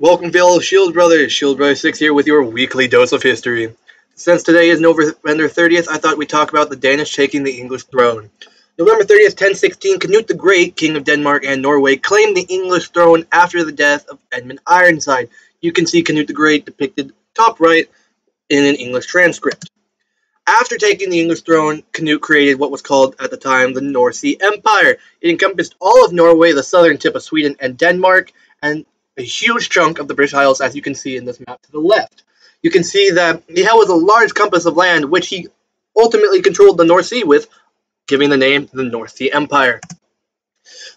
Welcome, fellow Shield Brothers. Shield Brother 6 here with your weekly dose of history. Since today is November 30th, I thought we'd talk about the Danish taking the English throne. November 30th, 1016, Cnut the Great, King of Denmark and Norway, claimed the English throne after the death of Edmund Ironside. You can see Cnut the Great depicted top right in an English transcript. After taking the English throne, Cnut created what was called at the time the North Sea Empire. It encompassed all of Norway, the southern tip of Sweden and Denmark, and a huge chunk of the British Isles, as you can see in this map to the left. You can see that he held a large compass of land, which he ultimately controlled the North Sea with, giving the name the North Sea Empire.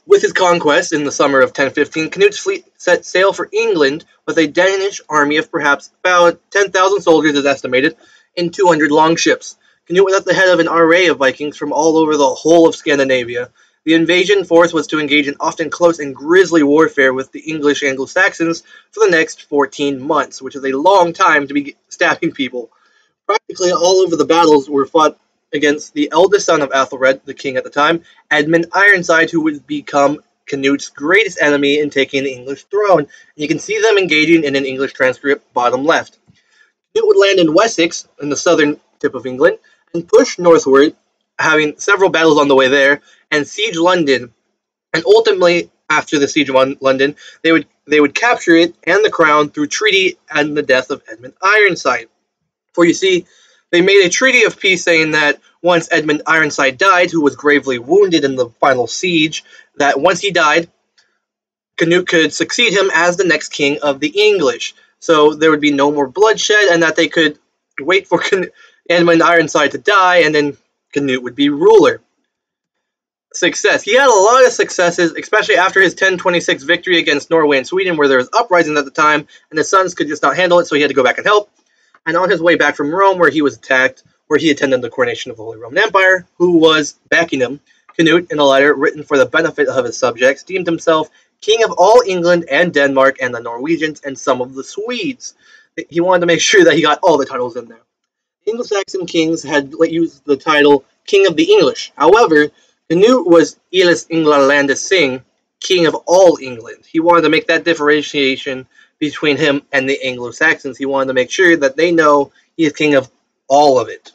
With his conquest in the summer of 1015, Cnut's fleet set sail for England with a Danish army of perhaps about 10,000 soldiers, as estimated, in 200 longships. Cnut was at the head of an array of Vikings from all over the whole of Scandinavia. The invasion force was to engage in often close and grisly warfare with the English Anglo-Saxons for the next 14 months, which is a long time to be stabbing people. Practically all of the battles were fought against the eldest son of Athelred, the king at the time, Edmund Ironside, who would become Cnut's greatest enemy in taking the English throne. And you can see them engaging in an English transcript bottom left. Cnut would land in Wessex, in the southern tip of England, and push northward, having several battles on the way there, and siege London. And ultimately, after the siege of London, they would capture it and the crown through treaty and the death of Edmund Ironside. For you see, they made a treaty of peace saying that once Edmund Ironside died, who was gravely wounded in the final siege, that once he died, Cnut could succeed him as the next king of the English. So there would be no more bloodshed, and that they could wait for Edmund Ironside to die, and then Cnut would be ruler. Success. He had a lot of successes, especially after his 1026 victory against Norway and Sweden, where there was uprisings at the time, and his sons could just not handle it, so he had to go back and help. And on his way back from Rome, where he was attacked, where he attended the coronation of the Holy Roman Empire, who was backing him, Cnut, in a letter written for the benefit of his subjects, deemed himself king of all England and Denmark and the Norwegians and some of the Swedes. He wanted to make sure that he got all the titles in there. The Anglo-Saxon kings had used the title King of the English. However, Cnut was Elis Englandes Sing, king of all England. He wanted to make that differentiation between him and the Anglo-Saxons. He wanted to make sure that they know he is king of all of it.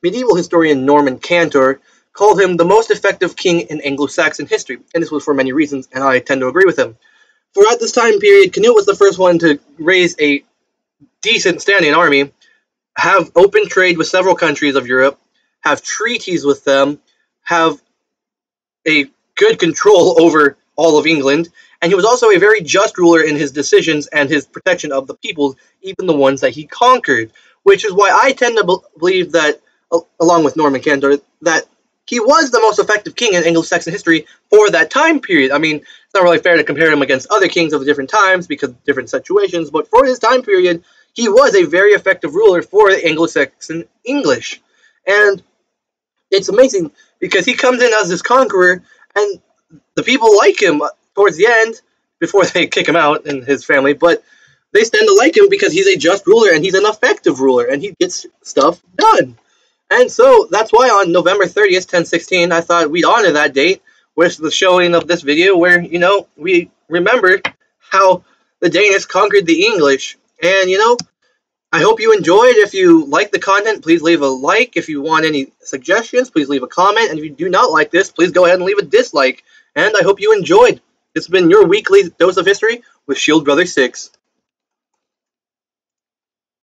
Medieval historian Norman Cantor called him the most effective king in Anglo-Saxon history, and this was for many reasons, and I tend to agree with him. For at this time period, Cnut was the first one to raise a decent standing army, have open trade with several countries of Europe, have treaties with them, have a good control over all of England, and he was also a very just ruler in his decisions and his protection of the people, even the ones that he conquered, which is why I tend to believe that, along with Norman Cantor, that he was the most effective king in Anglo-Saxon history for that time period. I mean, it's not really fair to compare him against other kings of different times because of different situations, but for his time period, he was a very effective ruler for the Anglo-Saxon English. And it's amazing because he comes in as this conqueror, and the people like him towards the end, before they kick him out and his family, but they tend to like him because he's a just ruler and he's an effective ruler and he gets stuff done. And so that's why on November 30th, 1016, I thought we'd honor that date with the showing of this video where, we remembered how the Danish conquered the English. And, I hope you enjoyed. If you like the content, please leave a like. If you want any suggestions, please leave a comment. And if you do not like this, please go ahead and leave a dislike. And I hope you enjoyed. It's been your weekly dose of history with Shield Brother 6.